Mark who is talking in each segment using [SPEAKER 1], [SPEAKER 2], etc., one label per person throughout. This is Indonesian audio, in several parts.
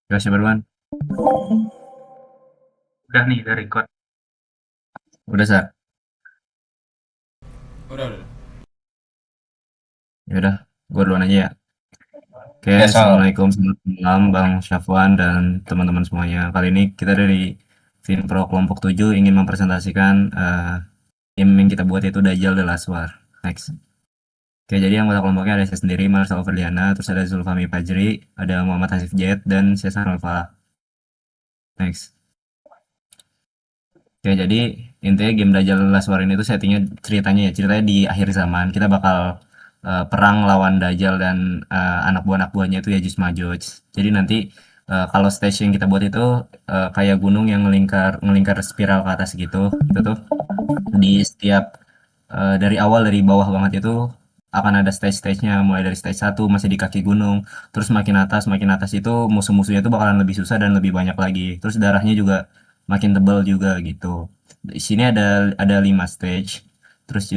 [SPEAKER 1] Ya, Berman.
[SPEAKER 2] Udah nih, udah record.
[SPEAKER 1] Udah, Sar.
[SPEAKER 3] Udah.
[SPEAKER 1] Ya udah, gue duluan aja ya. Oke,
[SPEAKER 3] Ya, Sal.
[SPEAKER 1] Assalamualaikum, selamat malam Bang Syafwan dan teman-teman semuanya. Kali ini kita dari Finpro kelompok 7 ingin mempresentasikan tim yang kita buat yaitu Dajjal The Last War. Next. Oke, jadi anggota kelompoknya ada saya sendiri, Marcel Ferdiana, terus ada Zulfami Fajri, ada Muhammad Hasif Jet, dan Cesar Falah. Next. Oke, jadi intinya game Dajjal Last War ini tuh settingnya ceritanya di akhir zaman kita bakal perang lawan Dajjal dan anak buahnya itu Yajuj Majuj. Jadi nanti kalau stage yang kita buat itu kayak gunung yang ngelingkar spiral ke atas gitu. Itu tuh di setiap dari awal dari bawah banget itu akan ada stage-stage-nya mulai dari stage satu masih di kaki gunung, terus makin atas itu musuh-musuhnya itu bakalan lebih susah dan lebih banyak lagi. Terus darahnya juga makin tebal juga gitu. Di sini ada 5 stage. Terus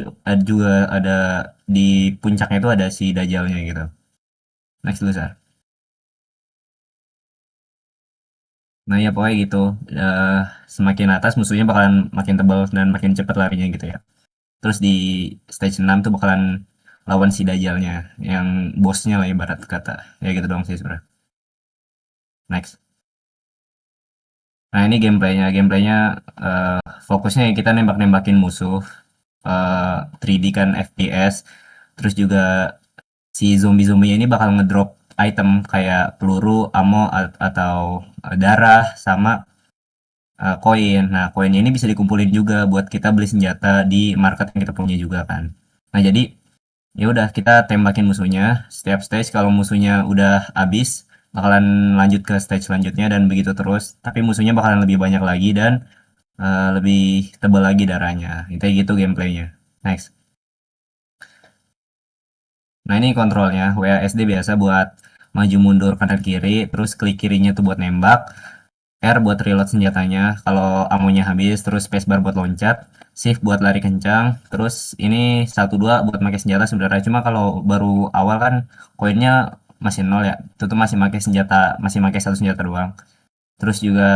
[SPEAKER 1] juga ada di puncaknya itu ada si Dajalnya gitu. Next dulu, Sar. Nah, ya pokoknya gitu. Eh, Semakin atas musuhnya bakalan makin tebal dan makin cepat larinya gitu ya. Terus di stage 6 tuh bakalan lawan si Dajalnya, yang bosnya lah ibarat kata. Ya gitu dong sih sebenarnya. Next. Nah ini gameplaynya. Gameplaynya fokusnya kita nembak-nembakin musuh. 3D kan FPS. Terus juga si zombie-zombinya ini bakal ngedrop item kayak peluru, ammo, atau darah, sama koin. Nah, koinnya ini bisa dikumpulin juga buat kita beli senjata di market yang kita punya juga kan. Nah, jadi ya udah kita tembakin musuhnya. Setiap stage kalau musuhnya udah habis, bakalan lanjut ke stage selanjutnya dan begitu terus. Tapi musuhnya bakalan lebih banyak lagi dan lebih tebal lagi darahnya. Itu gitu gameplaynya. Next. Nah, ini kontrolnya. WASD biasa buat maju mundur kanan kiri, terus klik kirinya tuh buat nembak. R buat reload senjatanya kalau amonya habis, terus spacebar buat loncat, shift buat lari kencang, terus ini 1 2 buat pakai senjata sebenarnya. Cuma kalau baru awal kan koinnya masih nol ya. Itu tuh masih pakai satu senjata doang. Terus juga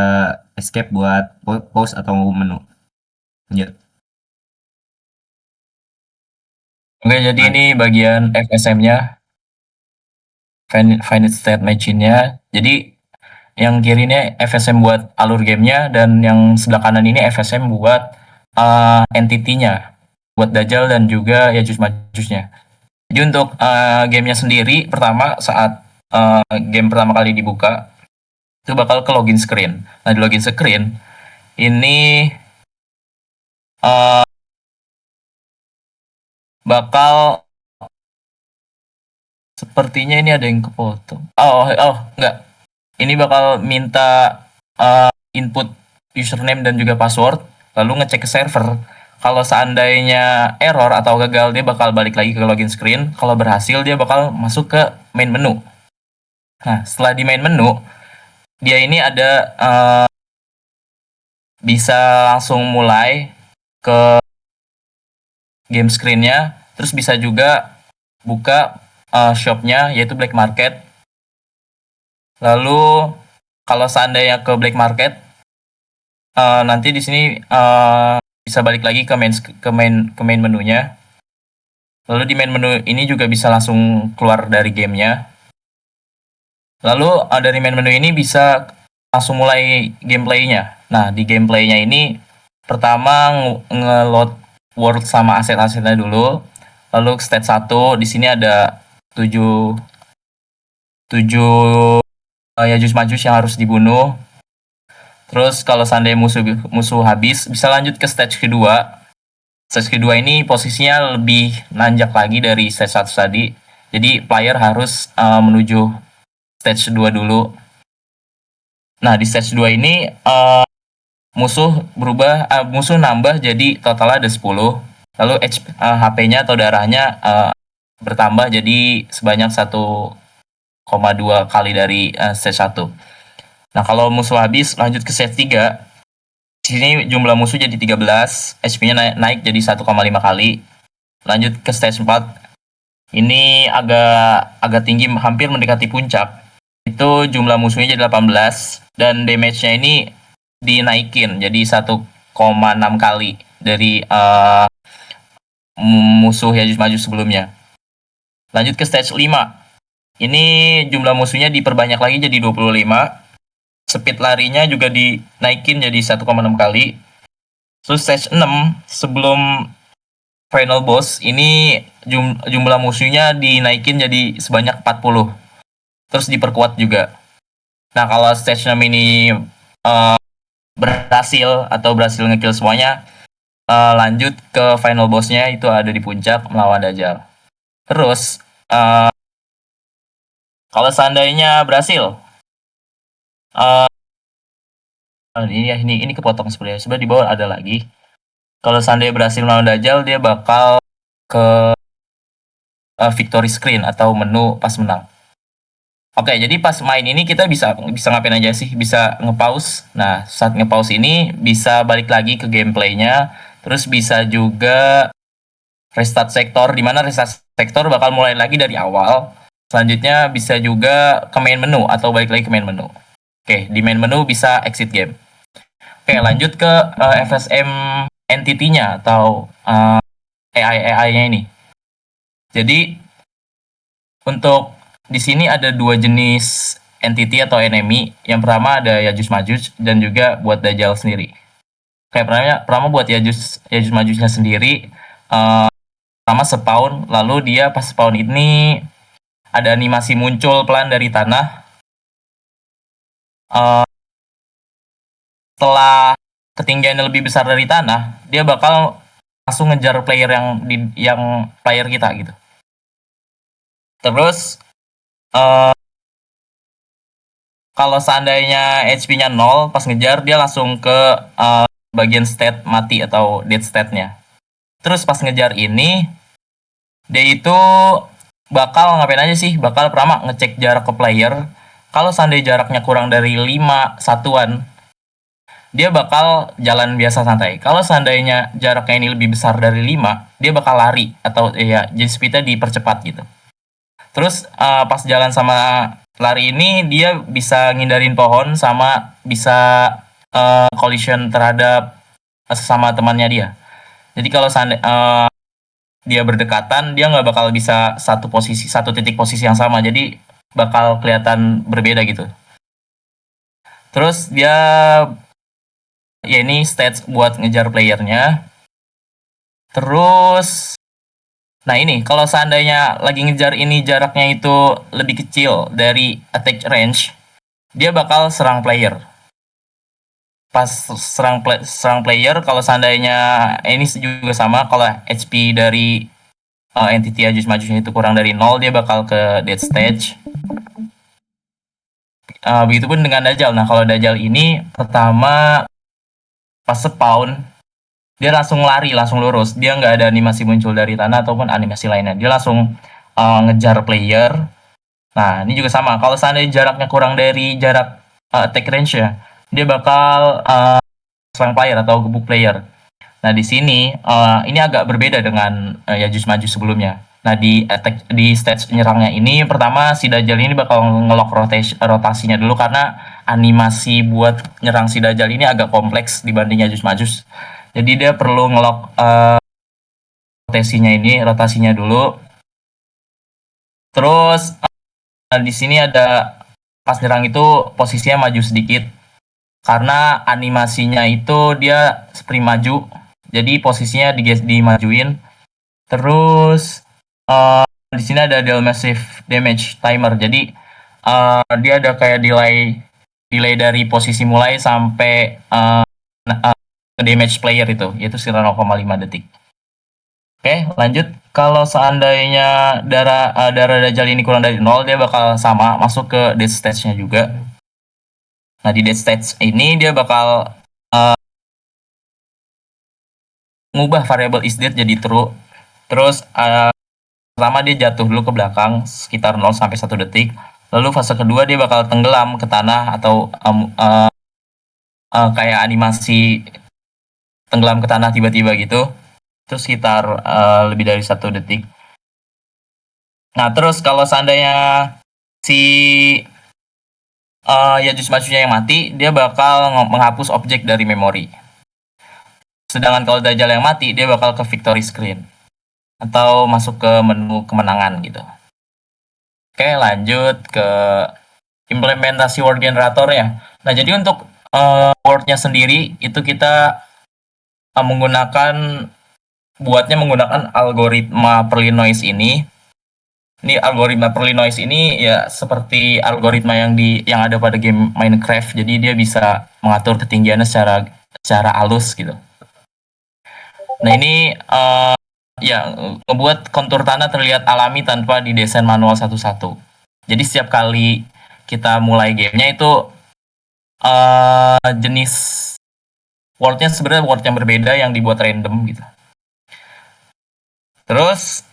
[SPEAKER 1] escape buat pause atau menu. Lanjut.
[SPEAKER 3] Oke, jadi
[SPEAKER 1] Nah,
[SPEAKER 3] ini bagian FSM-nya, Finite State Machine-nya. Jadi yang kiri ini FSM buat alur gamenya, dan yang sebelah kanan ini FSM buat entity-nya, buat Dajjal dan juga Yajuj Majusnya. Jadi untuk gamenya sendiri, pertama saat game pertama kali dibuka, itu bakal ke login screen. Nah, di login screen, ini uh, bakal sepertinya ini ada yang kepotong. Enggak. Ini bakal minta input username dan juga password, lalu ngecek ke server. Kalau seandainya error atau gagal, dia bakal balik lagi ke login screen. Kalau berhasil, dia bakal masuk ke main menu. Nah, setelah di main menu, dia ini ada bisa langsung mulai ke game screen-nya, terus bisa juga buka shop-nya, yaitu black market. Lalu kalau seandainya ke black market, nanti di sini bisa balik lagi ke main menunya. Lalu di main menu ini juga bisa langsung keluar dari gamenya. Lalu dari main menu ini bisa langsung mulai gameplaynya. Nah, di gameplaynya ini pertama nge-load world sama aset-asetnya dulu. Lalu stage 1 di sini ada 7 7 Yajuj Majuj yang harus dibunuh. Terus kalau seandainya musuh musuh habis, bisa lanjut ke stage kedua. Stage kedua ini posisinya lebih nanjak lagi dari stage 1 tadi. Jadi player harus menuju stage 2 dulu. Nah, di stage 2 ini musuh nambah jadi total ada 10. Lalu HP-nya atau darahnya bertambah jadi sebanyak 1,2 kali dari stage 1. Nah, kalau musuh habis lanjut ke stage 3. Di sini jumlah musuh jadi 13, HP-nya naik jadi 1,5 kali. Lanjut ke stage 4. Ini agak tinggi, hampir mendekati puncak. itu jumlah musuhnya jadi 18 dan damage-nya ini dinaikin jadi 1,6 kali dari musuh Yajuj Majuj sebelumnya. Lanjut ke stage 5. Ini jumlah musuhnya diperbanyak lagi jadi 25. Speed larinya juga dinaikin jadi 1,6 kali. Terus stage 6 sebelum final boss ini jumlah musuhnya dinaikin jadi sebanyak 40. Terus diperkuat juga. Nah, kalau stage 6 ini berhasil ngekill semuanya, lanjut ke final bossnya itu ada di puncak melawan Dajjal. Terus kalau seandainya berhasil, ini kepotong sebenarnya. Sebenarnya di bawah ada lagi. Kalau seandainya berhasil melawan Dajjal, dia bakal ke victory screen atau menu pas menang. Oke, jadi pas main ini kita bisa ngapain aja sih? Bisa nge-pause. Nah, saat nge-pause ini bisa balik lagi ke gameplaynya. Terus bisa juga restart sektor, di mana restart sektor bakal mulai lagi dari awal. Selanjutnya bisa juga ke main menu atau balik lagi ke main menu. Oke, di main menu bisa exit game. Oke, lanjut ke FSM entity-nya atau AI-nya ini. Jadi untuk di sini ada dua jenis entity atau enemy. Yang pertama ada Yajuj Majuj dan juga buat Dajjal sendiri. Kayak pertama buat Yajuj Majujnya sendiri, pertama spawn, lalu dia pas spawn ini ada animasi muncul pelan dari tanah. Setelah ketinggiannya lebih besar dari tanah, dia bakal langsung ngejar player yang player kita gitu. Terus kalau seandainya HP-nya 0 pas ngejar, dia langsung ke bagian state mati atau dead state-nya. Terus pas ngejar ini, dia itu bakal ngapain aja sih? Bakal pertama ngecek jarak ke player. Kalau seandainya jaraknya kurang dari 5 satuan, dia bakal jalan biasa santai. Kalau seandainya jaraknya ini lebih besar dari 5, dia bakal lari atau ya jadi speednya dipercepat gitu. Terus pas jalan sama lari ini dia bisa ngindarin pohon sama bisa collision terhadap sesama temannya dia. Jadi kalau dia berdekatan, dia nggak bakal bisa satu titik posisi yang sama. Jadi bakal kelihatan berbeda gitu. Terus dia ya ini stats buat ngejar playernya. Terus nah ini kalau seandainya lagi ngejar ini jaraknya itu lebih kecil dari attack range, dia bakal serang player. Pas serang player, kalau seandainya ini juga sama, kalau HP dari entity Yajuj Majujnya itu kurang dari 0, dia bakal ke dead stage. Begitupun dengan Dajjal. Nah, kalau Dajjal ini pertama pas spawn dia langsung lari, langsung lurus. Dia nggak ada animasi muncul dari tanah ataupun animasi lainnya. Dia langsung ngejar player. Nah, ini juga sama. Kalau seandainya jaraknya kurang dari jarak attack range ya, dia bakal serang player atau gebuk player. Nah, di sini ini agak berbeda dengan Yajuj Majuj sebelumnya. Nah, di stage nyerangnya ini pertama si Dajjal ini bakal ngelok rotasinya dulu karena animasi buat nyerang si Dajjal ini agak kompleks dibanding Yajuj Majuj. Jadi dia perlu ngelok rotasinya dulu. Terus di sini ada pas nyerang itu posisinya maju sedikit karena animasinya itu dia sprint maju. Jadi posisinya dimajuin. Terus di sini ada deal massive damage timer. Jadi dia ada kayak delay dari posisi mulai sampai damage player itu, yaitu sekitar 0,5 detik. Oke, lanjut. Kalau seandainya darah Dajjal ini kurang dari 0, dia bakal sama masuk ke dead stage-nya juga. Nah, di dead stage ini dia bakal ngubah variabel is dead jadi true. Terus pertama dia jatuh dulu ke belakang sekitar 0 sampai 1 detik. Lalu fase kedua dia bakal tenggelam ke tanah atau kayak animasi tenggelam ke tanah tiba-tiba gitu. Terus sekitar lebih dari 1 detik. Nah, terus kalau seandainya si ya just majunya yang mati, dia bakal menghapus objek dari memori. Sedangkan kalau Dajjal yang mati, dia bakal ke victory screen atau masuk ke menu kemenangan gitu. Oke, lanjut ke implementasi word generatornya. Nah, jadi untuk wordnya sendiri itu kita menggunakan algoritma Perlin noise ini. Ini algoritma Perlin noise ini ya seperti algoritma yang ada pada game Minecraft. Jadi dia bisa mengatur ketinggiannya secara halus gitu. Nah, ini ya membuat kontur tanah terlihat alami tanpa didesain manual satu-satu. Jadi setiap kali kita mulai gamenya itu jenis wordnya sebenarnya word yang berbeda yang dibuat random gitu. Terus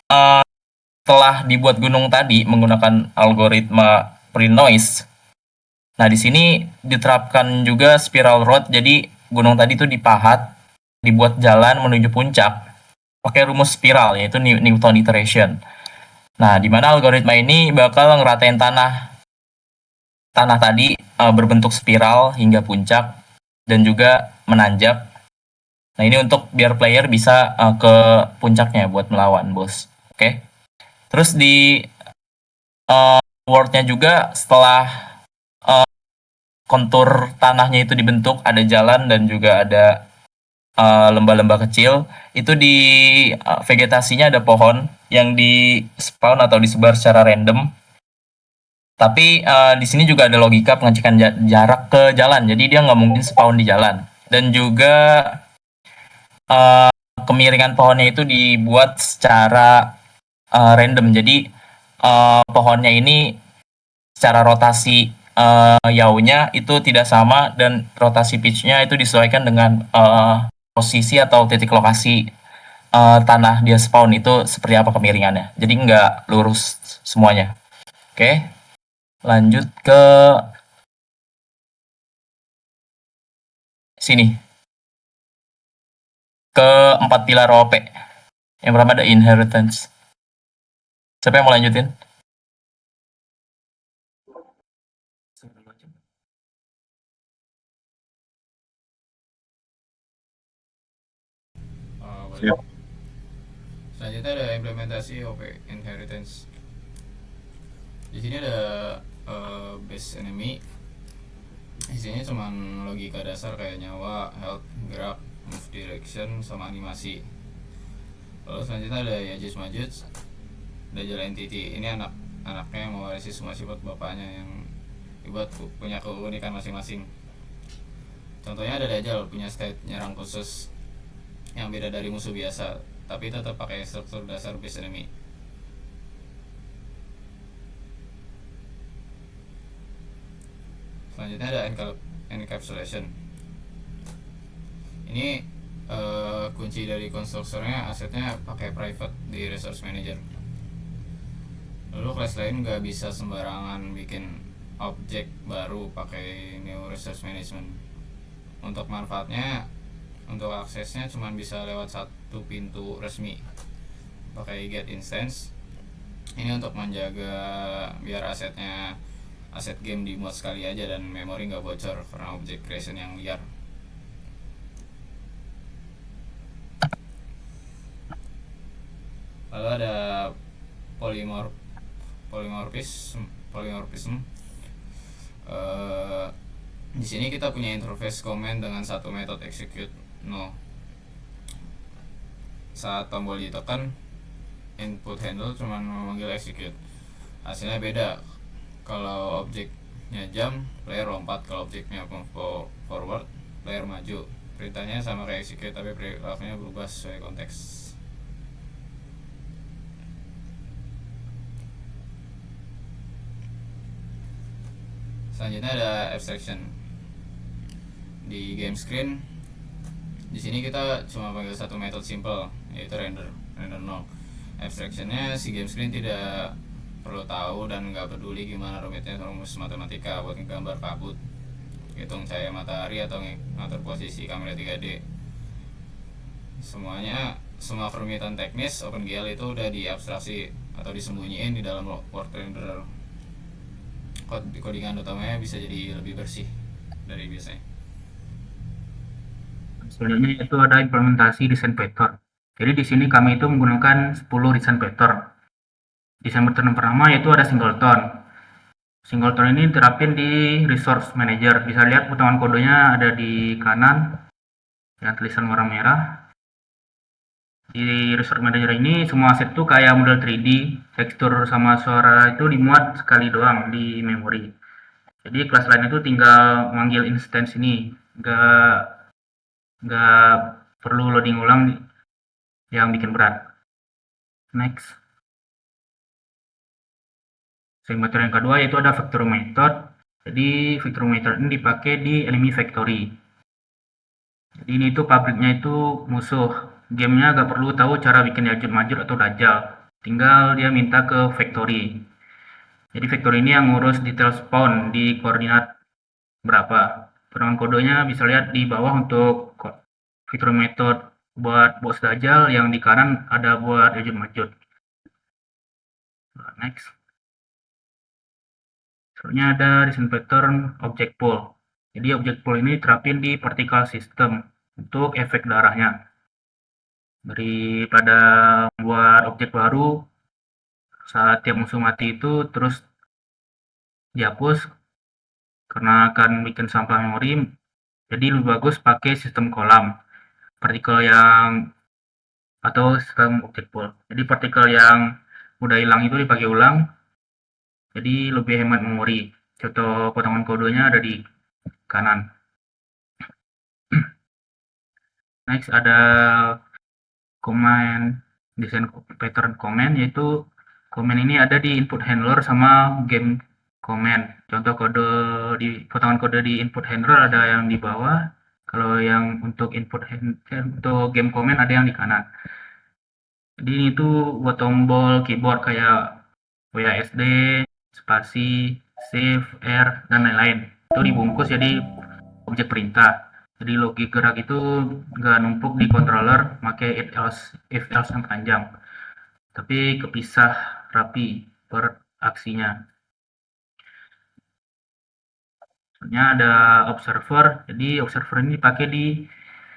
[SPEAKER 3] setelah dibuat gunung tadi menggunakan algoritma pre-noise, nah di sini diterapkan juga spiral road. Jadi gunung tadi itu dipahat, dibuat jalan menuju puncak pakai rumus spiral, yaitu Newton iteration. Nah, di mana algoritma ini bakal ngeratain tanah tadi berbentuk spiral hingga puncak dan juga menanjak. Nah, ini untuk biar player bisa ke puncaknya buat melawan bos. Oke. Terus di wordnya juga setelah kontur tanahnya itu dibentuk, ada jalan dan juga ada lembah-lembah kecil. Itu di vegetasinya ada pohon yang di spawn atau disebar secara random. Tapi di sini juga ada logika pengecekan jarak ke jalan. Jadi dia nggak mungkin spawn di jalan. Dan juga kemiringan pohonnya itu dibuat secara random. Jadi pohonnya ini secara rotasi yaunya itu tidak sama dan rotasi pitch-nya itu disesuaikan dengan posisi atau titik lokasi tanah dia spawn itu seperti apa kemiringannya. Jadi nggak lurus semuanya. Oke, lanjut ke sini. Ke 4 pilar OP. Yang pertama ada inheritance. Siapa yang mau lanjutin?
[SPEAKER 2] Siap. Selanjutnya ada implementasi OP inheritance. Di sini ada base enemy. Isinya cuma logika dasar kayak nyawa, health, gerak, move direction, sama animasi. Lalu selanjutnya ada Yajuj Majuj, Dajjal entity. Ini anaknya yang mewarisi semua sifat bapaknya yang dibuat punya keunikan masing-masing. Contohnya ada Dajjal punya state nyerang khusus yang beda dari musuh biasa, tapi tetap pakai struktur dasar base enemy. Selanjutnya ada encapsulation. Ini kunci dari konstruktornya, asetnya pakai private di resource manager. Lalu kelas lain nggak bisa sembarangan bikin objek baru pakai new resource management. Untuk manfaatnya, untuk aksesnya cuma bisa lewat satu pintu resmi pakai get instance. Ini untuk menjaga biar aset game di mod sekali aja dan memori nggak bocor karena object creation yang liar. Lalu ada polymorphism. Di sini kita punya interface command dengan satu metode execute no. Saat tombol ditekan, input handle cuma memanggil execute. Hasilnya beda. Kalau objeknya jump, player lompat. Kalau objeknya forward, player maju. Perintahnya sama kayak execute, tapi perilakunya berubah sesuai konteks. Selanjutnya ada abstraction. Di game screen, di sini kita cuma panggil satu metode simple, yaitu render no. Abstractionnya si game screen tidak perlu tahu dan nggak peduli gimana rumitnya rumus matematika buat nggambar kabut, hitung cahaya matahari atau ngatur posisi kamera 3D. Semua perumitan teknis OpenGL itu udah diabstraksi atau disembunyiin di dalam word renderer. codingan utamanya bisa jadi lebih bersih dari biasanya.
[SPEAKER 4] Selanjutnya itu ada implementasi desain vektor. Jadi di sini kami itu menggunakan 10 desain vektor. Desain vektor yang pertama yaitu ada singleton. Singleton ini diterapin di resource manager. Bisa lihat potongan kodenya ada di kanan yang tulisan warna merah. Di resource manager ini semua aset itu kayak model 3D, tekstur sama suara itu dimuat sekali doang di memori. Jadi kelas lain itu tinggal manggil instance ini, nggak perlu loading ulang yang bikin berat. Next. Method yang kedua yaitu ada factory method. Jadi factory method ini dipakai di enemy factory. Jadi ini tuh pabriknya itu musuh. Gamenya nggak perlu tahu cara bikin Yajud-Majud atau Dajjal. Tinggal dia minta ke factory. Jadi factory ini yang ngurus detail spawn di koordinat berapa. Pedoman kodenya bisa lihat di bawah untuk factory method buat bos Dajjal, yang di kanan ada buat Yajud-Majud. Next. Selanjutnya ada desain pattern object pool. Jadi object pool ini terapin di particle system untuk efek darahnya. Daripada membuat objek baru saat tiap musuh mati itu terus dihapus karena akan bikin sampah memori, jadi lebih bagus pakai sistem kolam partikel yang atau sistem object pool. Jadi partikel yang udah hilang itu dipakai ulang, jadi lebih hemat memori. Contoh potongan kodenya ada di kanan. Next ada command desain pattern command, yaitu command ini ada di input handler sama game command. Contoh kode di potongan kode di input handler ada yang di bawah, kalau yang untuk untuk game command ada yang di kanan. Jadi ini tuh buat tombol keyboard kayak WASD, spasi, save, R, dan lain-lain. Itu dibungkus jadi objek perintah. Jadi logik gerak itu nggak numpuk di controller pakai if else yang panjang, tapi kepisah rapi per aksinya. Selanjutnya ada observer. Jadi observer ini dipakai di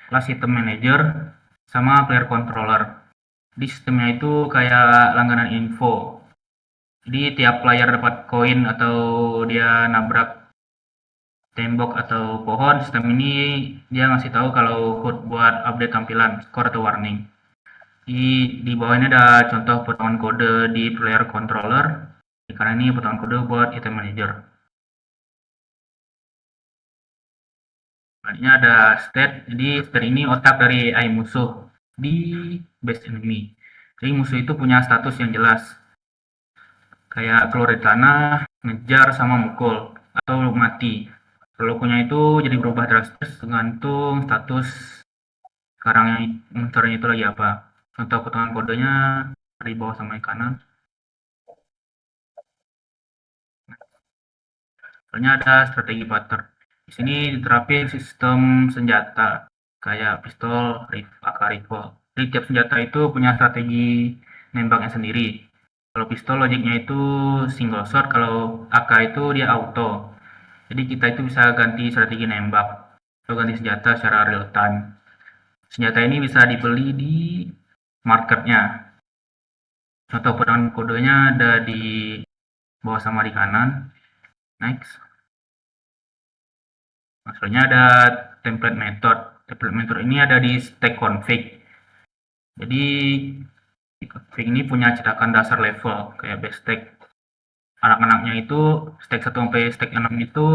[SPEAKER 4] kelas system manager sama player controller. Di sistemnya itu kayak langganan info. Jadi tiap player dapat koin atau dia nabrak tembok atau pohon, sistem ini dia ngasih tahu kalau HUD buat update tampilan, skor atau warning. Di bawah ini ada contoh potongan kode di player controller, karena ini potongan kode buat item manager. Selanjutnya ada state. Jadi state ini otak dari AI musuh di base enemy. Jadi musuh itu punya status yang jelas, kayak keluar di tanah, ngejar, sama mukul, atau mati. Logonya itu jadi berubah drastis tergantung status sekarang yang monsternya itu lagi apa. Contoh potongan kodenya dari bawah sama yang kanan. Soalnya ada strategi pattern. Di sini diterapin sistem senjata kayak pistol, AK rifle. Jadi tiap senjata itu punya strategi nembaknya sendiri. Kalau pistol logiknya itu single shot, kalau AK itu dia auto. Jadi kita itu bisa ganti strategi nembak atau ganti senjata secara real time. Senjata ini bisa dibeli di marketnya. Contoh potongan kodenya ada di bawah sama di kanan. Next. Maksudnya ada template method. Template method ini ada di stack config. Jadi config ini punya cetakan dasar level kayak base stack. Anak-anaknya itu stack 1 sampai stack 6 itu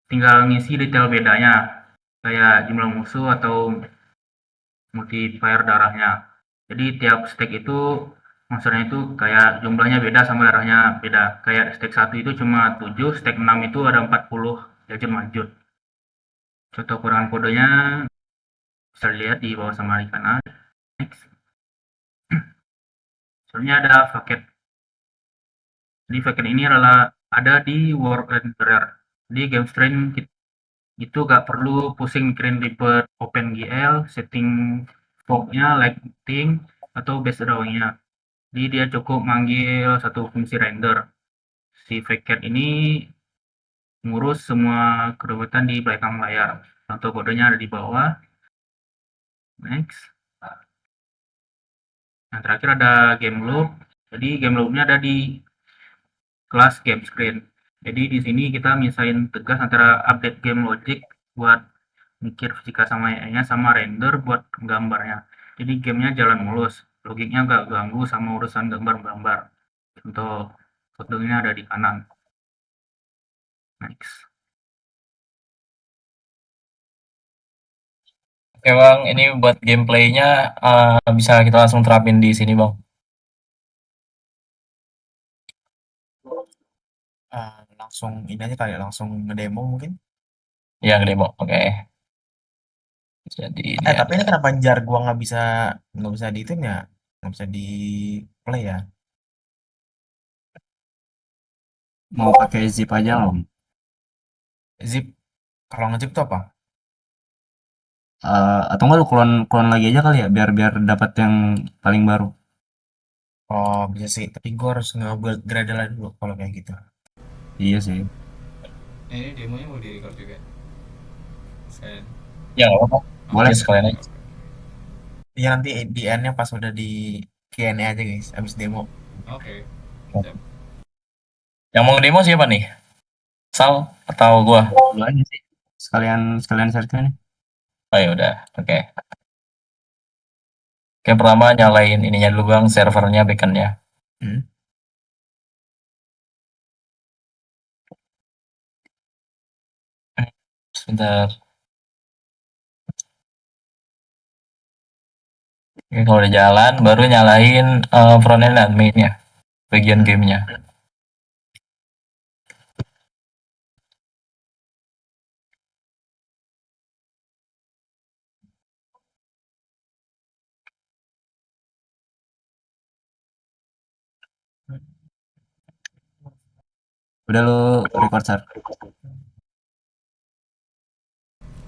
[SPEAKER 4] tinggal ngisi detail bedanya, kayak jumlah musuh atau multiplier darahnya. Jadi tiap stack itu monsternya itu kayak jumlahnya beda sama darahnya beda. Kayak stack 1 itu cuma 7, stack 6 itu ada 40 Yajud-Majud. Contoh kurangan kodenya bisa dilihat di bawah sama di kanan. Next. Soalnya ada paket. Jadi paket ini adalah ada di work and rare. Di game stream itu gak perlu pusing mikirin ribet OpenGL, setting fognya, lighting, atau base drawingnya. Jadi dia cukup manggil satu fungsi render. Si Vcat ini ngurus semua kegiatan di belakang layar. Contoh kodenya ada di bawah. Next. Yang terakhir ada game loop. Jadi game loopnya ada di kelas game screen. Jadi di sini kita misahin tegas antara update game logic buat mikir fisika sama AI-nya sama render buat gambarnya. Jadi gamenya jalan mulus, logiknya nggak ganggu sama urusan gambar-gambar. Contoh fotonya ada di kanan. Next.
[SPEAKER 3] Oke bang, ini buat gameplaynya bisa kita langsung terapin di sini bang.
[SPEAKER 5] Langsung ini aja kali ya, langsung ngedemo mungkin.
[SPEAKER 3] Ya demo, oke. Jadi dia
[SPEAKER 5] Tapi ini kenapa jar gua nggak bisa di itu ya, nggak bisa di play ya?
[SPEAKER 1] Mau pakai zip aja Om.
[SPEAKER 5] Zip, kalau ngezip tuh apa?
[SPEAKER 1] Atau enggak lu clone lagi aja kali ya biar biar dapat yang paling baru.
[SPEAKER 5] Oh bisa sih, tapi gua harus nge-build Gradle dulu kalau kayak gitu.
[SPEAKER 1] Iya sih.
[SPEAKER 2] Ini demonya mau di record juga sekalian.
[SPEAKER 3] ya nggak apa-apa.
[SPEAKER 1] Boleh.
[SPEAKER 3] Ya, sekalian aja.
[SPEAKER 5] Iya nanti di end-nya pas udah di Q&A aja guys, abis demo.
[SPEAKER 2] Oke. Siap.
[SPEAKER 3] Yang mau demo siapa nih? Sal atau gua?
[SPEAKER 1] Lu aja sih. Sekalian share nih.
[SPEAKER 3] Oh ya udah, oke. Oke, pertama nyalain ininya dulu bang, servernya, beaconnya.
[SPEAKER 5] Hmm.
[SPEAKER 3] Sebentar. Oke, kalau udah jalan, baru nyalain frontend dan mainnya, bagian gamenya.
[SPEAKER 1] Udah lu record share.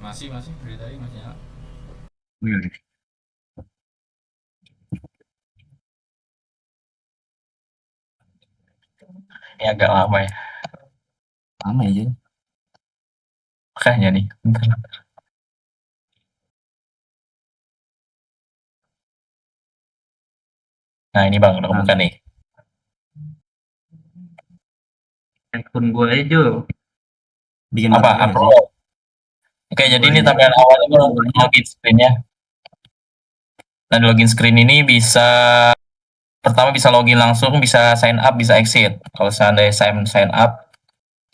[SPEAKER 2] Masih dari tadi masih nyala.
[SPEAKER 1] Wih,
[SPEAKER 3] Ini agak lama ya.
[SPEAKER 1] lama aja.
[SPEAKER 3] Makanya nih, bentar. Nah ini bang, udah kebuka nih.
[SPEAKER 4] Akun gue aja.
[SPEAKER 1] Bikin
[SPEAKER 3] Apa?
[SPEAKER 1] baru aja sih.
[SPEAKER 3] Upload. Oke, jadi ini tampilan awal itu login screen-nya. Nah, di login screen ini bisa pertama bisa login langsung, bisa sign up, bisa exit. Kalau seandainya sign up,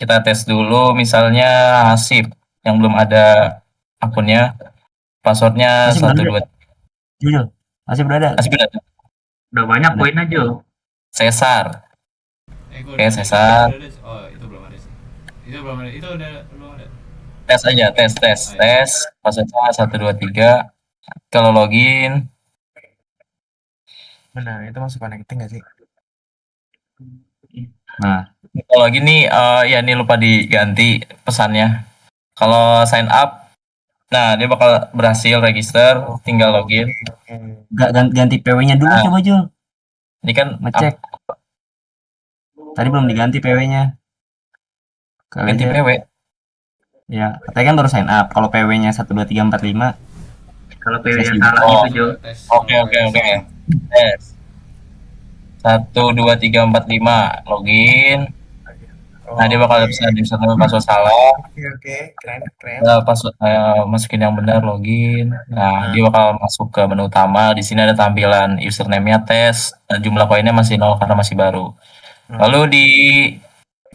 [SPEAKER 3] kita tes dulu misalnya Hasib yang belum ada akunnya, passwordnya
[SPEAKER 1] Masih belum
[SPEAKER 3] 1
[SPEAKER 1] ada.
[SPEAKER 3] 2
[SPEAKER 1] Jujur. Masih berada.
[SPEAKER 3] Hasib udah ada.
[SPEAKER 4] Udah banyak
[SPEAKER 1] Udah.
[SPEAKER 4] poin aja.
[SPEAKER 3] Cesar.
[SPEAKER 2] Gua
[SPEAKER 3] Oke,
[SPEAKER 2] udah
[SPEAKER 3] Cesar.
[SPEAKER 2] ada. Oh, itu belum ada sih. Itu belum ada. Itu udah belum ada.
[SPEAKER 3] Tes aja, tes. Passwordnya 1 2 3. Kalau login,
[SPEAKER 5] Benar, itu masuk connecting nggak sih?
[SPEAKER 1] Nah,
[SPEAKER 3] kalau login nih ya ini lupa diganti pesannya. Kalau sign up, nah dia bakal berhasil register, tinggal login.
[SPEAKER 5] Oke.
[SPEAKER 1] ganti PW-nya dulu
[SPEAKER 3] Nah.
[SPEAKER 1] coba Jul.
[SPEAKER 3] Ini kan
[SPEAKER 1] Ngecek. Tadi belum diganti PW-nya. Kali
[SPEAKER 3] ganti
[SPEAKER 1] aja.
[SPEAKER 3] PW.
[SPEAKER 1] Ya, katanya kan baru sign up. Kalau PW-nya 1 2 3 4 5.
[SPEAKER 4] Kalau PW
[SPEAKER 1] Tes
[SPEAKER 4] yang
[SPEAKER 1] juga.
[SPEAKER 4] salah
[SPEAKER 3] Oh.
[SPEAKER 4] gitu Jo.
[SPEAKER 2] Tes.
[SPEAKER 3] Oke. Tes. 1 2 3 4 5 login. Nah dia bakal bisa nemuin password salah.
[SPEAKER 5] Oke, keren.
[SPEAKER 3] Nah, password masukin yang benar login. Nah dia bakal masuk ke menu utama. Di sini ada tampilan username-nya tes. Jumlah poinnya masih 0 karena masih baru. Lalu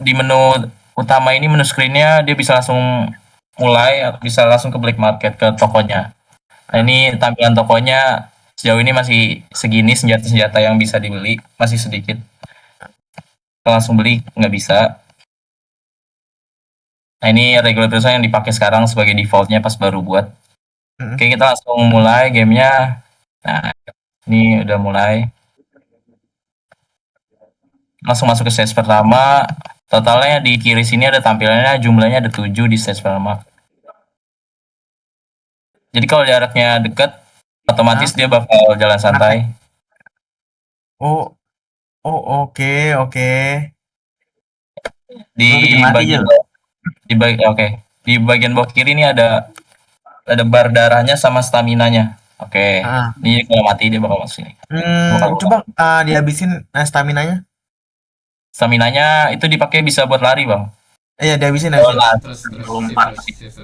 [SPEAKER 3] di menu utama ini, menu screen-nya dia bisa langsung mulai, bisa langsung ke black market, ke tokonya. Nah ini tampilan tokonya sejauh ini masih segini, senjata-senjata yang bisa dibeli masih sedikit. Kalau langsung beli nggak bisa. Nah ini regular price yang dipakai sekarang sebagai defaultnya pas baru buat. Oke, kita langsung mulai gamenya. Nah ini udah mulai. Langsung masuk ke stage pertama. Totalnya di kiri sini ada tampilannya, jumlahnya ada 7 di stage pertama. Jadi kalau jaraknya dekat, otomatis dia bakal jalan santai.
[SPEAKER 5] Oh, oke.
[SPEAKER 3] Di
[SPEAKER 1] Lu bikin mati
[SPEAKER 3] bagian
[SPEAKER 1] Jul.
[SPEAKER 3] oke. Di bagian bawah kiri ini ada bar darahnya sama stamina-nya. Oke.
[SPEAKER 5] Ah.
[SPEAKER 3] Ini kalau mati dia bakal masuk sini.
[SPEAKER 5] Coba dihabisin stamina-nya.
[SPEAKER 3] Stamina-nya itu dipakai bisa buat lari, Bang.
[SPEAKER 5] Iya, dihabisin,
[SPEAKER 3] Oh,
[SPEAKER 5] habisin.
[SPEAKER 3] lari.
[SPEAKER 2] Terus
[SPEAKER 4] Lompat.
[SPEAKER 2] shift terus.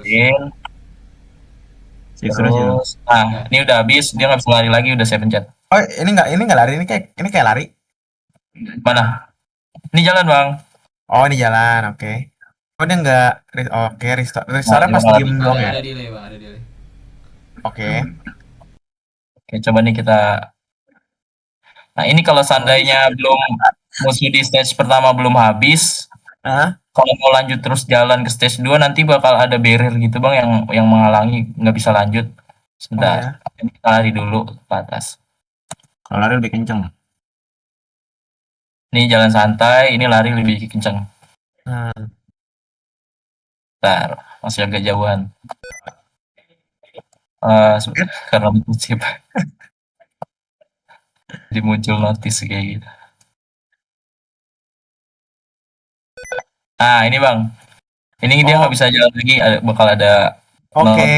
[SPEAKER 1] Terus Jul.
[SPEAKER 3] Terus, nah, ini udah habis, dia nggak bisa lari lagi, udah saya pencet.
[SPEAKER 5] Oh, ini nggak lari, ini kayak lari.
[SPEAKER 3] Mana? Ini jalan, Bang.
[SPEAKER 5] Oh, ini jalan, oke. Oh, dia nggak, oke, restore.
[SPEAKER 3] Nah,
[SPEAKER 5] Restore
[SPEAKER 3] dia
[SPEAKER 5] pas
[SPEAKER 3] bakal
[SPEAKER 5] diem doang ya?
[SPEAKER 2] Ada delay bang, ada delay.
[SPEAKER 5] Oke.
[SPEAKER 3] Oke, coba nih kita. Nah, ini kalau seandainya belum musuh di stage pertama belum habis,
[SPEAKER 5] Ah,
[SPEAKER 3] kalau mau lanjut terus jalan ke stage 2 nanti bakal ada barrier gitu, Bang, yang menghalangi nggak bisa lanjut.
[SPEAKER 5] oh
[SPEAKER 3] Sebentar.
[SPEAKER 5] ya.
[SPEAKER 3] Ini kita lari dulu ke atas.
[SPEAKER 1] Kalau lari lebih kenceng.
[SPEAKER 3] Ini jalan santai, ini lari lebih kencang.
[SPEAKER 5] Nah,
[SPEAKER 3] Bentar, masih agak jauhan. Karena skip. Jadi muncul notice kayak gitu. Nah, ini Bang. Ini dia
[SPEAKER 5] oh,
[SPEAKER 3] nggak bisa jalan lagi, bakal ada
[SPEAKER 5] oke,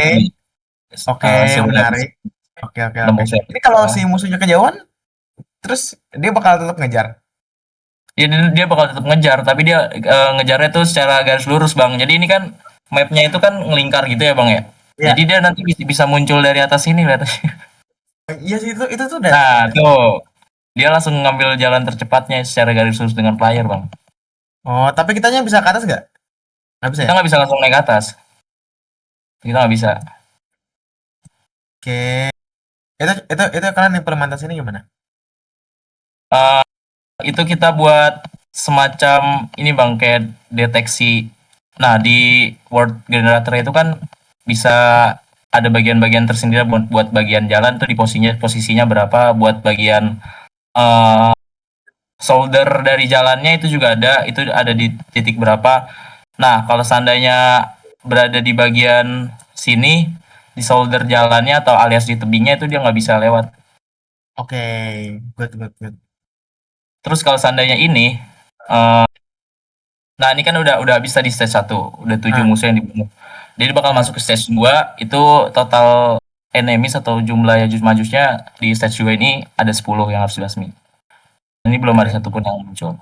[SPEAKER 5] oke,
[SPEAKER 3] suruh
[SPEAKER 5] menarik. Oke, oke, oke.
[SPEAKER 3] nembus ya.
[SPEAKER 5] Ini kalau si musuhnya kejauhan, terus dia bakal tetap ngejar.
[SPEAKER 3] Ya, dia bakal tetap ngejar, tapi dia ngejarnya tuh secara garis lurus, Bang. Jadi ini kan mapnya itu kan ngelingkar gitu ya, Bang ya.
[SPEAKER 5] Iya,
[SPEAKER 3] Jadi dia nanti bisa muncul dari atas sini, lihat.
[SPEAKER 5] iya sih itu tuh udah.
[SPEAKER 3] Nah, tuh. Dia langsung ngambil jalan tercepatnya secara garis lurus dengan player, Bang.
[SPEAKER 5] Oh, tapi kitanya bisa ke atas nggak? Nggak bisa
[SPEAKER 3] Kita
[SPEAKER 5] ya?
[SPEAKER 3] nggak bisa langsung naik ke atas. Kita nggak bisa.
[SPEAKER 5] Oke. Itu kalian implementasinya gimana?
[SPEAKER 3] Eh, itu kita buat semacam ini Bang, kayak deteksi. Nah, di word generator itu kan bisa ada bagian-bagian tersendiri buat bagian jalan tuh di posisinya berapa, buat bagian eh solder dari jalannya itu juga ada, itu ada di titik berapa. Nah, kalau seandainya berada di bagian sini, di solder jalannya atau alias di tebingnya itu dia nggak bisa lewat.
[SPEAKER 5] Oke, good, good, good.
[SPEAKER 3] Terus kalau seandainya ini, nah ini kan udah habis tadi stage 1, udah 7
[SPEAKER 5] Ah,
[SPEAKER 3] musuh yang dibunuh. Jadi bakal
[SPEAKER 5] ah,
[SPEAKER 3] masuk ke stage 2, itu total enemies atau jumlah Yajud Majusnya di stage 2 ini ada 10 yang harus dibasmi. Ini belum ada
[SPEAKER 5] oke.
[SPEAKER 3] satupun yang muncul.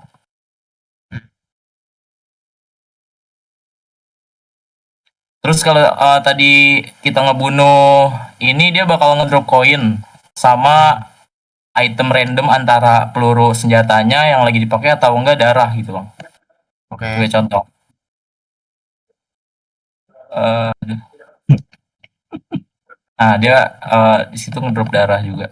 [SPEAKER 3] Terus kalau tadi kita ngebunuh ini dia bakal ngedrop koin
[SPEAKER 5] Hmm,
[SPEAKER 3] sama item random antara peluru senjatanya yang lagi dipakai atau enggak darah gitu Bang. Sebagai
[SPEAKER 5] oke,
[SPEAKER 3] contoh. Eh, nah dia di situ ngedrop darah juga.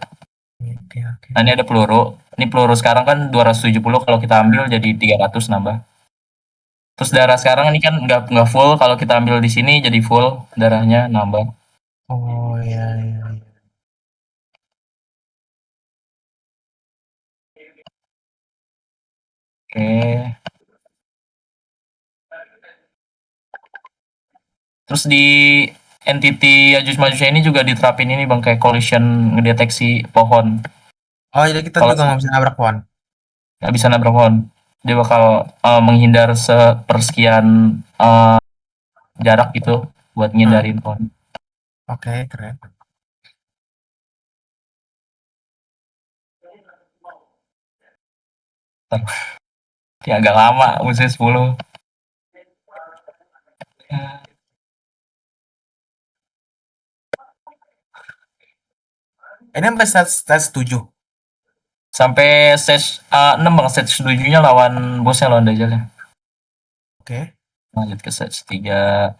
[SPEAKER 5] oke, oke.
[SPEAKER 3] Nah ini ada peluru. Ini peluru sekarang kan 270, kalau kita ambil jadi 300 nambah. Terus darah sekarang ini kan nggak full, kalau kita ambil di sini jadi full darahnya nambah.
[SPEAKER 5] Oh iya, iya, iya.
[SPEAKER 3] Oke. Terus di entity Yajus Majusnya ini juga diterapin ini Bang, kayak collision ngedeteksi pohon.
[SPEAKER 5] Oh, jadi kita
[SPEAKER 3] Kalau
[SPEAKER 5] juga nggak bisa nabrak pohon.
[SPEAKER 3] nggak bisa nabrak pohon, dia bakal menghindar sepersekian jarak gitu buat
[SPEAKER 5] Ah,
[SPEAKER 3] ngindarin pohon.
[SPEAKER 5] oke, keren.
[SPEAKER 3] Ya agak lama musim 10.
[SPEAKER 5] Ini sampai stats 7.
[SPEAKER 3] Sampai stage 6 Bang, stage 7-nya lawan bosnya, lawan Dajjal ya.
[SPEAKER 5] Oke.
[SPEAKER 3] Lanjut ke stage 3.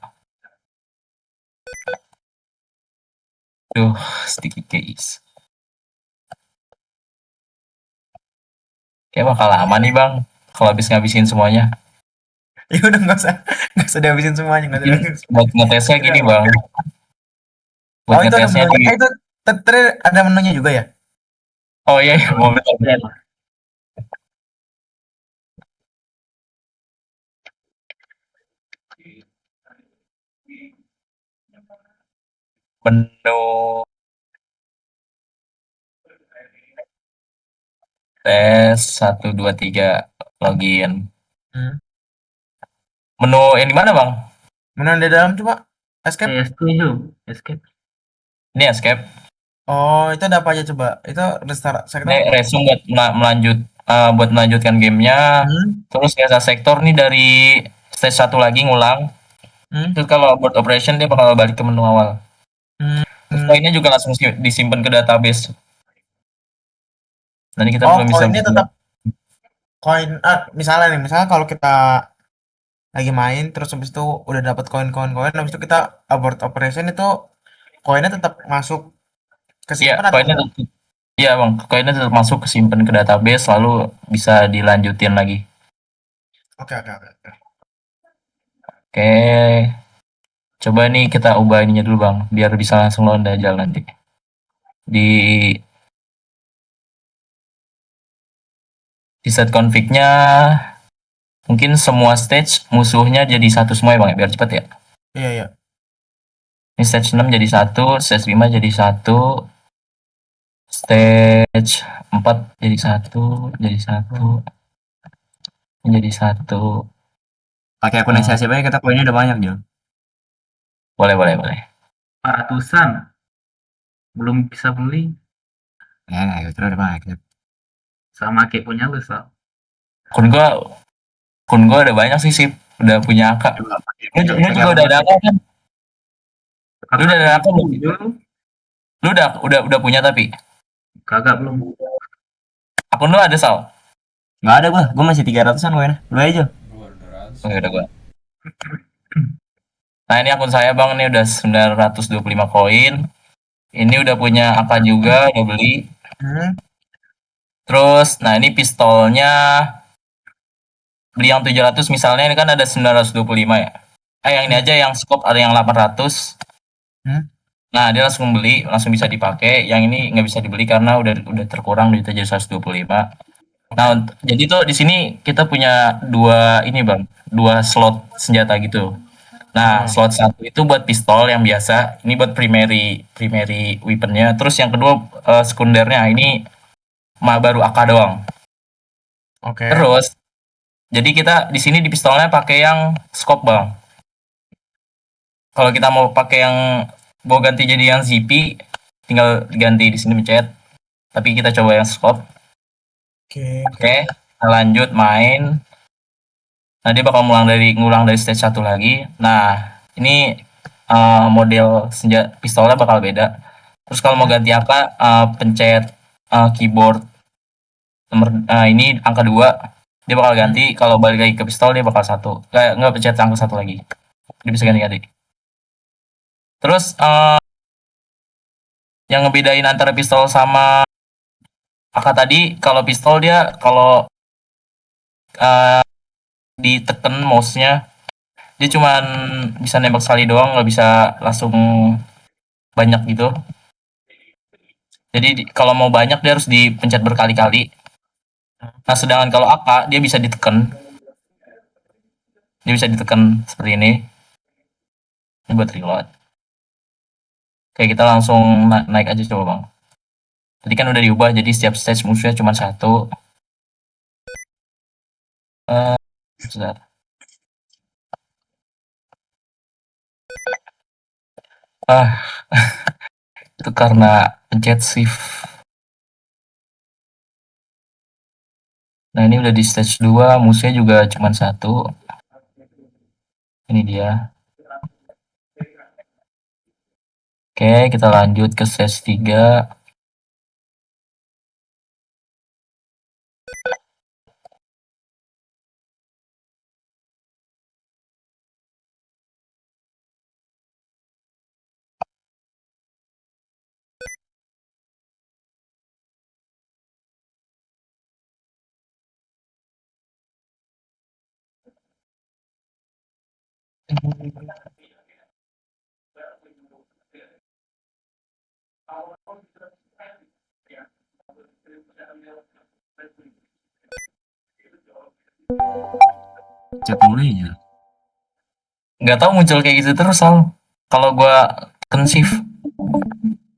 [SPEAKER 3] Duh, sticky case. Kayak bakal lama nih Bang, kalau habis ngabisin semuanya.
[SPEAKER 5] Ya udah nggak usah dihabisin semuanya, nggak usah
[SPEAKER 3] Mungkin
[SPEAKER 5] dihabisin.
[SPEAKER 3] buat ngetesnya gini Bang, buat
[SPEAKER 5] Oh, itu ada
[SPEAKER 3] ngetesnya
[SPEAKER 5] menunya.
[SPEAKER 3] di
[SPEAKER 5] Itu tadi ada menunya juga ya?
[SPEAKER 3] oh iya, iya, mau betul. Menu tes 1 2 3 login.
[SPEAKER 5] Hmm.
[SPEAKER 3] Menu yang di mana, Bang?
[SPEAKER 5] Mana di dalam coba? Escape?
[SPEAKER 4] ESC itu, escape.
[SPEAKER 3] Ini escape.
[SPEAKER 5] Oh, itu ada apa aja coba? Itu restart sektor
[SPEAKER 3] Ini
[SPEAKER 5] apa?
[SPEAKER 3] resume buat melanjutkan gamenya.
[SPEAKER 5] Hmm?
[SPEAKER 3] Terus biasa sektor nih dari stage 1 lagi ngulang.
[SPEAKER 5] Hmm?
[SPEAKER 3] Terus kalau board operation dia bakal balik ke menu awal.
[SPEAKER 5] Hmm.
[SPEAKER 3] Terus koinnya juga langsung disimpan ke database. Nanti kita
[SPEAKER 5] Oh,
[SPEAKER 3] belum bisa
[SPEAKER 5] koinnya tetap koin. Misalnya kalau kita lagi main terus habis itu udah dapat koin habis itu kita abort operation itu koinnya tetap masuk ke
[SPEAKER 3] Iya,
[SPEAKER 5] simpan atau
[SPEAKER 3] koinnya
[SPEAKER 5] enggak?
[SPEAKER 3] tetap, iya bang, koinnya tetap masuk ke simpan ke database, lalu bisa dilanjutin lagi.
[SPEAKER 5] Oke, oke, oke, oke.
[SPEAKER 3] Oke, coba nih kita ubah ininya dulu bang, biar bisa langsung lawan Dajjal nanti. Di di set config-nya mungkin semua stage musuhnya jadi satu semua ya bang, ya, biar cepet ya.
[SPEAKER 5] Iya, iya.
[SPEAKER 3] Ini stage 6 jadi satu, stage 5 jadi satu, stage 4 jadi satu, jadi satu.
[SPEAKER 1] Pakai akun
[SPEAKER 3] Hmm,
[SPEAKER 1] siapa kita koinnya udah banyak, Jo.
[SPEAKER 3] boleh, boleh, boleh.
[SPEAKER 4] 400-an. Belum bisa beli.
[SPEAKER 1] Ya, kita udah banyak.
[SPEAKER 4] Sama kayak punya lu, Sal.
[SPEAKER 3] Kun gua, ada banyak sih, udah punya AK.
[SPEAKER 1] Coba
[SPEAKER 3] Lu
[SPEAKER 1] pakai
[SPEAKER 3] juga
[SPEAKER 1] akun
[SPEAKER 3] udah ada AK kan? Lu
[SPEAKER 4] Kakak
[SPEAKER 3] udah ada AK
[SPEAKER 4] itu
[SPEAKER 3] belum?
[SPEAKER 4] dulu.
[SPEAKER 3] Lu udah punya tapi
[SPEAKER 4] Kagak belum.
[SPEAKER 3] akun lu ada Sal?
[SPEAKER 1] Nggak ada gua masih 300-an koinnya. Lu aja, Jo.
[SPEAKER 2] Gua 200.
[SPEAKER 3] Oh, udah gua. Nah, ini akun saya Bang, ini udah 925 koin. Ini udah punya AK juga, udah beli.
[SPEAKER 5] Hmm?
[SPEAKER 3] Terus, nah ini pistolnya beli yang 700 misalnya, ini kan ada 925 ya. Yang ini aja yang scope ada yang 800.
[SPEAKER 5] Hmm?
[SPEAKER 3] Nah, dia langsung beli, langsung bisa dipakai. Yang ini nggak bisa dibeli karena udah terkurang duitnya jadi 125. Nah, jadi tuh di sini kita punya dua ini bang, dua slot senjata gitu. Nah,
[SPEAKER 5] Oh,
[SPEAKER 3] slot satu itu buat pistol yang biasa, ini buat primary primary weaponnya. Terus yang kedua sekundernya ini baru AK doang.
[SPEAKER 5] oke.
[SPEAKER 3] Terus, jadi kita di sini di pistolnya pakai yang scope bang. Kalau kita mau pakai yang mau ganti jadi yang ZP, tinggal ganti di sini mencet. Tapi kita coba yang scope.
[SPEAKER 5] Oke, oke.
[SPEAKER 3] Oke, kita lanjut main. Nah, dia bakal ngulang dari stage 1 lagi. Nah, ini model pistolnya bakal beda. Terus kalau mau
[SPEAKER 5] Hmm?
[SPEAKER 3] ganti apa, pencet keyboard nomor ini angka 2. Dia bakal
[SPEAKER 5] Hmm?
[SPEAKER 3] ganti. Kalau balik lagi ke pistol dia bakal satu. Nggak pencet angka 1 lagi. Dia bisa ganti-ganti. Terus yang ngebedain antara pistol sama AK tadi, kalau pistol dia kalau uh, diteken mouse-nya dia cuman bisa nembak sekali doang, nggak bisa langsung banyak gitu. Jadi kalau mau banyak dia harus dipencet berkali-kali. Nah, sedangkan kalau AK dia bisa ditekan seperti ini. Ini buat reload. Oke, kita langsung naik aja coba bang. Tadi kan udah diubah jadi setiap stage musuhnya cuma satu. Sebentar. Ah, itu karena pencet shift. Nah, ini udah di stage 2, musuhnya juga cuma satu. Ini dia. Oke, kita lanjut ke stage 3.
[SPEAKER 1] Chat mulai aja.
[SPEAKER 3] Nggak tahu muncul kayak gitu terus Sal. Kalau gua tekan shift.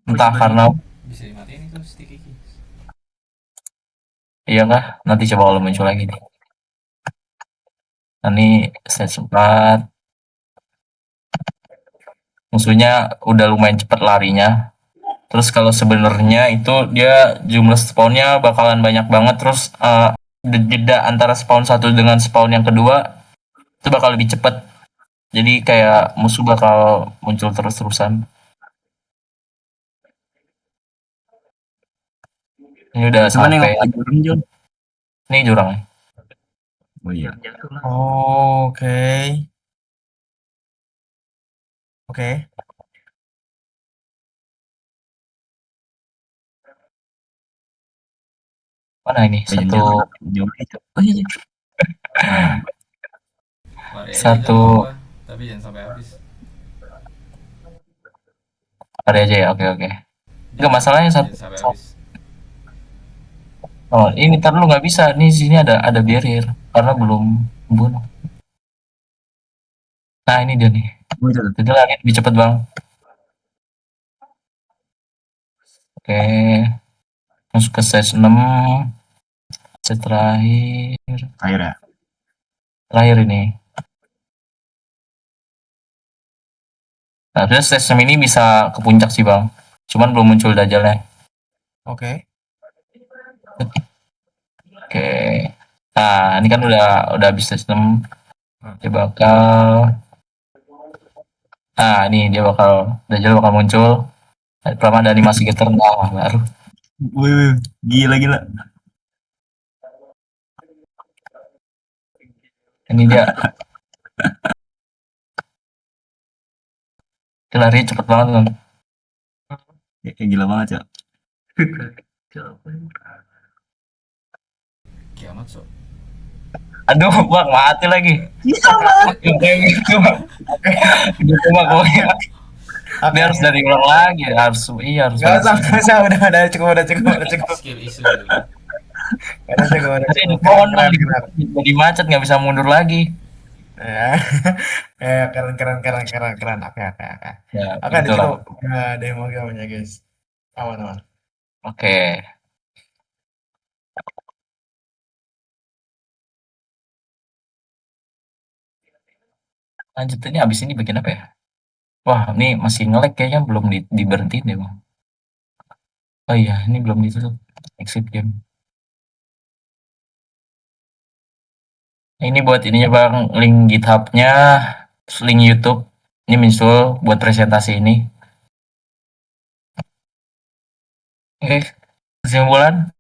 [SPEAKER 3] Entah karena
[SPEAKER 2] Bisa dimatiin itu sticky keys.
[SPEAKER 3] iya kah? Nanti coba kalau muncul lagi nih. Ini stage 4. Musuhnya udah lumayan cepat larinya. Terus kalau sebenarnya itu dia jumlah spawnnya bakalan banyak banget. Terus jeda antara spawn satu dengan spawn yang kedua itu bakal lebih cepat. Jadi kayak musuh bakal muncul terus-terusan. Ini udah
[SPEAKER 1] Coba nih
[SPEAKER 3] sampai.
[SPEAKER 1] ngomong jurang, Jon.
[SPEAKER 3] Ini jurang.
[SPEAKER 1] Oh iya.
[SPEAKER 4] Jatuh lah.
[SPEAKER 5] Oke. Oke.
[SPEAKER 3] Mana ini?
[SPEAKER 1] Jangan
[SPEAKER 3] Satu
[SPEAKER 1] jauh. Jauh aja. Oh iya. Nah,
[SPEAKER 2] Lari aja jangan
[SPEAKER 3] satu
[SPEAKER 2] apa-apa, tapi jangan sampai habis.
[SPEAKER 3] hari aja ya. Oke oke. Enggak masalahnya
[SPEAKER 2] Jangan sampai habis.
[SPEAKER 3] Oh, ini ntar lu nggak bisa. Nih sini ada barrier karena belum bunuh. Nah, ini dia nih.
[SPEAKER 1] oh itu tuh.
[SPEAKER 3] Jadi lari lebih cepet, Bang. Oke. Masuk ke stage 6. Stage terakhir.
[SPEAKER 1] Akhir ya.
[SPEAKER 3] Terakhir ini. Nah, terus stage 6 ini bisa ke puncak sih, Bang. Cuman belum muncul dajalnya.
[SPEAKER 5] Oke.
[SPEAKER 3] Oke. Nah, ini kan udah habis stage 6. Dia bakal Nah, ini dia Dajjal bakal muncul. Pertama ada animasi getter, nah baru.
[SPEAKER 1] Wih, gila gila.
[SPEAKER 3] Ini dia. Dia lari cepet banget kan.
[SPEAKER 1] Gila banget, Cok.
[SPEAKER 2] Kiamat so.
[SPEAKER 3] Aduh, Bang, mati lagi.
[SPEAKER 1] Iya,
[SPEAKER 3] Kayak gitu, Bang. Gitu, Bang, pokoknya. Dia harus dari ulang lagi. Harus
[SPEAKER 5] Gak usah, gak usah. Udah cukup.
[SPEAKER 2] Skill issue dulu.
[SPEAKER 5] Udah cukup.
[SPEAKER 3] Tadi di pohon, Bang, jadi macet, nggak bisa mundur lagi.
[SPEAKER 5] Ya. Ya, keren. Oke.
[SPEAKER 3] Ya,
[SPEAKER 5] Oke,
[SPEAKER 3] gitu lah.
[SPEAKER 5] cukup. Nah, demo gamenya, guys. Aman.
[SPEAKER 3] Oke. Lanjut, ini abis ini bagian apa ya? Wah, ini masih nge-lag kayaknya belum diberhentiin deh, Bang. Oh iya, ini belum ditutup. Exit game. Ini buat ininya, Bang, link GitHub-nya, terus link YouTube. Ini muncul buat presentasi ini. Oke, kesimpulan.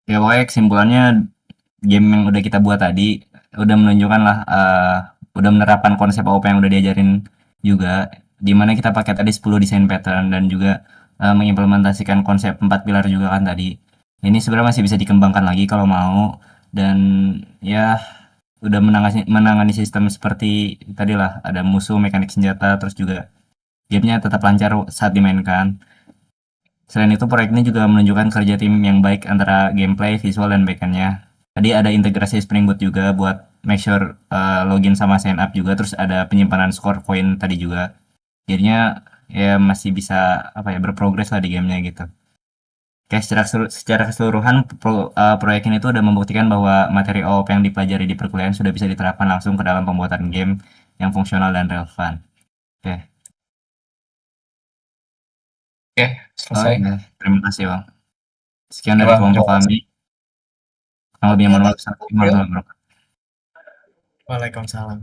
[SPEAKER 1] Ya pokoknya kesimpulannya game yang udah kita buat tadi udah menunjukkan lah udah menerapkan konsep AOP yang udah diajarin juga, dimana kita pakai tadi 10 desain pattern dan juga mengimplementasikan konsep 4 pilar juga kan tadi. Ini sebenarnya masih bisa dikembangkan lagi kalau mau, dan ya udah menangani sistem seperti tadi lah, ada musuh, mekanik senjata, terus juga gamenya tetap lancar saat dimainkan. Selain itu, proyek ini juga menunjukkan kerja tim yang baik antara gameplay, visual, dan backend-nya. Tadi ada integrasi Spring Boot juga buat make sure login sama sign up juga, terus ada penyimpanan score point tadi juga. Jadinya ya masih bisa berprogres lah di gamenya gitu. Oke, secara keseluruhan proyek ini tuh udah membuktikan bahwa materi OOP yang dipelajari di perkuliahan sudah bisa diterapkan langsung ke dalam pembuatan game yang fungsional dan relevan. Oke.
[SPEAKER 3] Oke, selesai.
[SPEAKER 1] Oke, terima kasih Bang. Sekian dari
[SPEAKER 3] Bang,
[SPEAKER 1] kelompok
[SPEAKER 3] terima kasih.
[SPEAKER 1] kami. Kurang lebihnya mohon maaf. Assalamualaikum warahmatullahi wabarakatuh.
[SPEAKER 5] Waalaikumsalam.